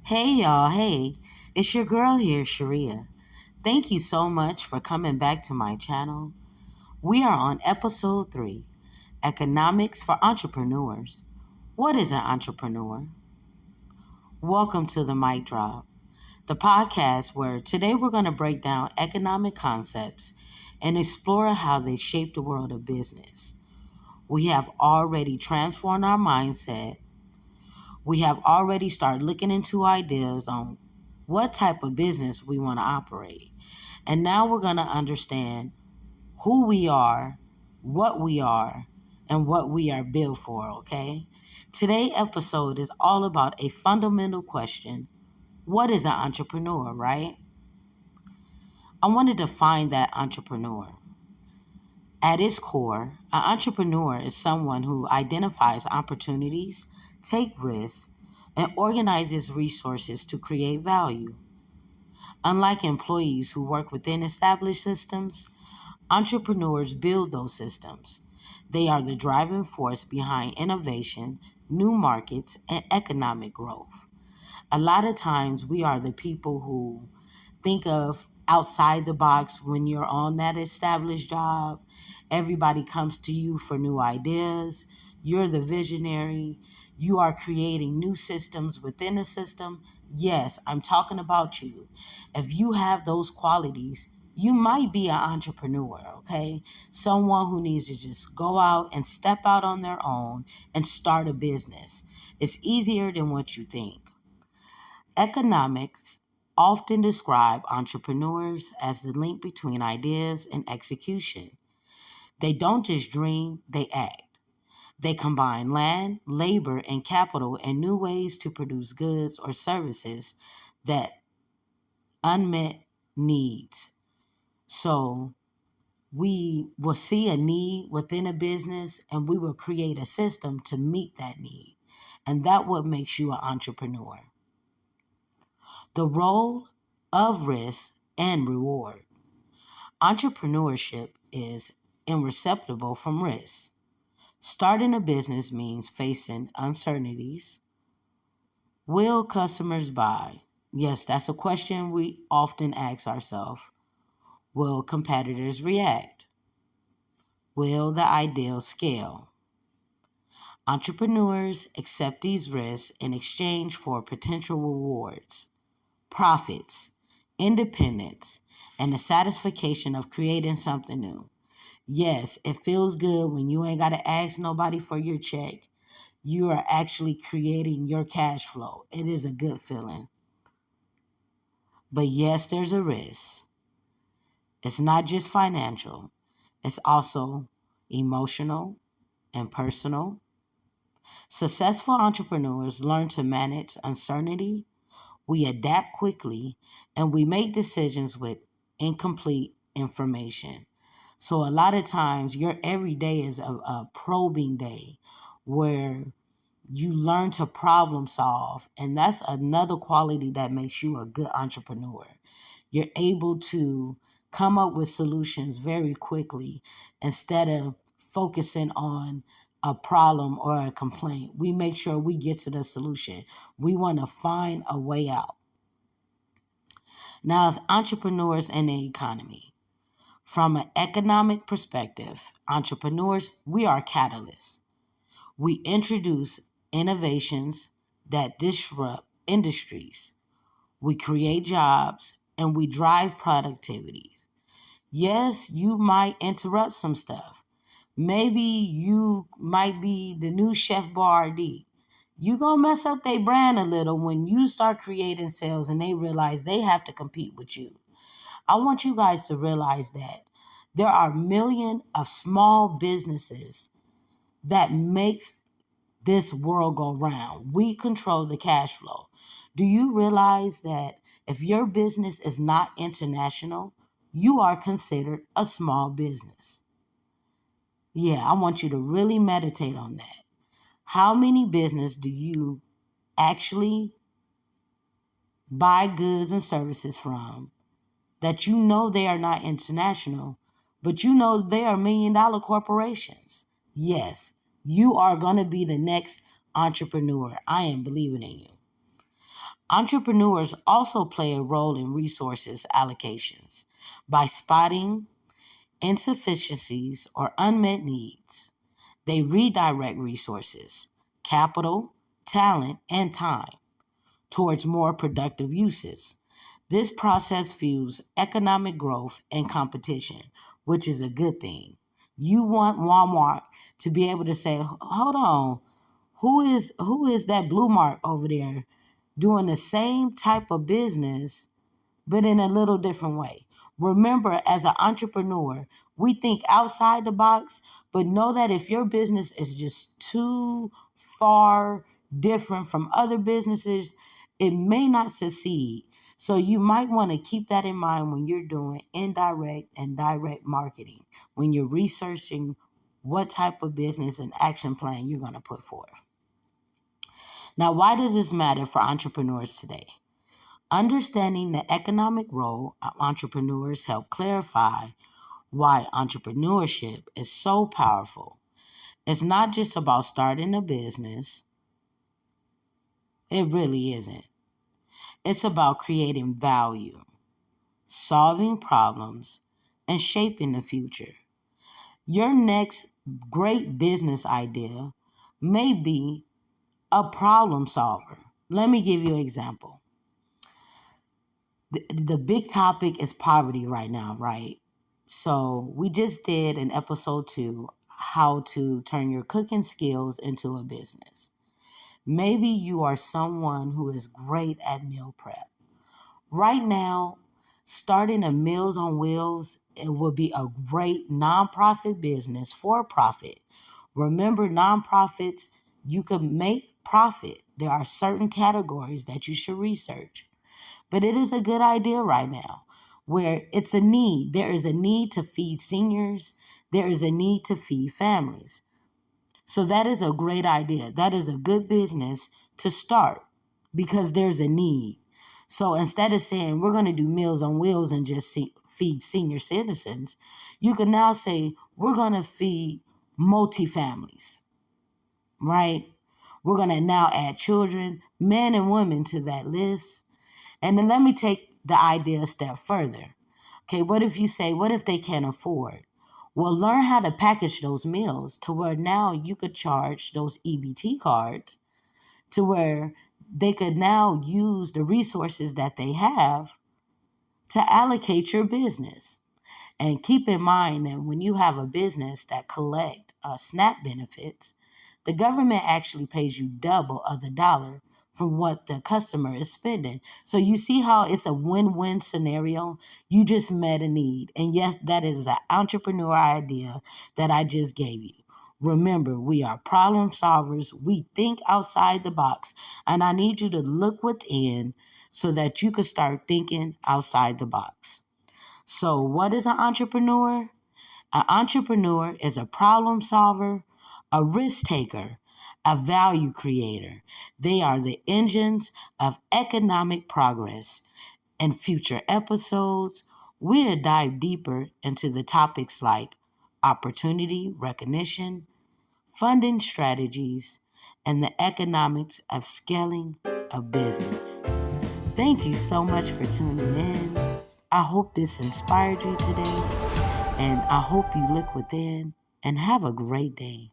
Hey y'all, hey, it's your girl here, Sharia. Thank you so much for coming back to my channel. We are on episode 3, Economics for Entrepreneurs. What is an entrepreneur? Welcome to the Mic Drop, the podcast where today we're going to break down economic concepts and explore how they shape the world of business. We have already transformed our mindset. We have already started looking into ideas on what type of business we want to operate. And now we're going to understand who we are, and what we are built for, okay? Today's episode is all about a fundamental question. What is an entrepreneur, right? I want to define that entrepreneur. At its core, an entrepreneur is someone who identifies opportunities, take risks, and organizes resources to create value. Unlike employees who work within established systems, entrepreneurs build those systems. They are the driving force behind innovation, new markets, and economic growth. A lot of times we are the people who think of outside the box when you're on that established job. Everybody comes to you for new ideas. You're the visionary. You are creating new systems within the system. Yes, I'm talking about you. If you have those qualities, you might be an entrepreneur, okay? Someone who needs to just go out and step out on their own and start a business. It's easier than what you think. Economics often describe entrepreneurs as the link between ideas and execution. They don't just dream, they act. They combine land, labor, and capital in new ways to produce goods or services that unmet needs. So we will see a need within a business and we will create a system to meet that need. And that what makes you an entrepreneur. The role of risk and reward. Entrepreneurship is inseparable from risk. Starting a business means facing uncertainties. Will customers buy? Yes, that's a question we often ask ourselves. Will competitors react? Will the ideal scale? Entrepreneurs accept these risks in exchange for potential rewards, profits, independence, and the satisfaction of creating something new. Yes, it feels good when you ain't got to ask nobody for your check. You are actually creating your cash flow. It is a good feeling. But yes, there's a risk. It's not just financial, it's also emotional and personal. Successful entrepreneurs learn to manage uncertainty. We adapt quickly and we make decisions with incomplete information. So a lot of times your every day is a probing day where you learn to problem solve. And that's another quality that makes you a good entrepreneur. You're able to come up with solutions very quickly instead of focusing on a problem or a complaint. We make sure we get to the solution. We want to find a way out. Now, as entrepreneurs in the economy, from an economic perspective, entrepreneurs, we are catalysts. We introduce innovations that disrupt industries. We create jobs and we drive productivities. Yes, you might interrupt some stuff. Maybe you might be the new Chef Boyardee. You gonna mess up their brand a little when you start creating sales and they realize they have to compete with you. I want you guys to realize that there are millions of small businesses that makes this world go round. We control the cash flow. Do you realize that if your business is not international, you are considered a small business? Yeah, I want you to really meditate on that. How many business do you actually buy goods and services from that you know they are not international, but you know they are $1 million corporations? Yes, you are going to be the next entrepreneur. I am believing in you. Entrepreneurs also play a role in resources allocations by spotting insufficiencies or unmet needs. They redirect resources, capital, talent, and time towards more productive uses. This process fuels economic growth and competition, which is a good thing. You want Walmart to be able to say, "Hold on, who is that Blue Mark over there doing the same type of business but in a little different way?" Remember, as an entrepreneur, we think outside the box, but know that if your business is just too far different from other businesses, it may not succeed. So you might want to keep that in mind when you're doing indirect and direct marketing, when you're researching what type of business and action plan you're going to put forth. Now, why does this matter for entrepreneurs today? Understanding the economic role of entrepreneurs help clarify why entrepreneurship is so powerful. It's not just about starting a business. It really isn't. It's about creating value, solving problems, and shaping the future. Your next great business idea may be a problem solver. Let me give you an example. The big topic is poverty right now, right? So we just did in episode 2 how to turn your cooking skills into a business. Maybe you are someone who is great at meal prep. Right now, starting a Meals on Wheels, it would be a great nonprofit business for profit. Remember, nonprofits, you can make profit. There are certain categories that you should research. But it is a good idea right now where it's a need. There is a need to feed seniors. There is a need to feed families. So that is a great idea. That is a good business to start because there's a need. So instead of saying we're going to do Meals on Wheels and just feed senior citizens, you can now say we're going to feed multifamilies, right? We're going to now add children, men and women to that list. And then let me take the idea a step further. Okay, what if they can't afford? Well, learn how to package those meals to where now you could charge those EBT cards to where they could now use the resources that they have to allocate your business. And keep in mind that when you have a business that collect SNAP benefits, the government actually pays you double of the dollar from what the customer is spending. So you see how it's a win-win scenario? You just met a need. And yes, that is an entrepreneur idea that I just gave you. Remember, we are problem solvers. We think outside the box. And I need you to look within so that you can start thinking outside the box. So what is an entrepreneur? An entrepreneur is a problem solver, a risk taker, a value creator. They are the engines of economic progress. In future episodes, we'll dive deeper into the topics like opportunity recognition, funding strategies, and the economics of scaling a business. Thank you so much for tuning in. I hope this inspired you today, and I hope you look within and have a great day.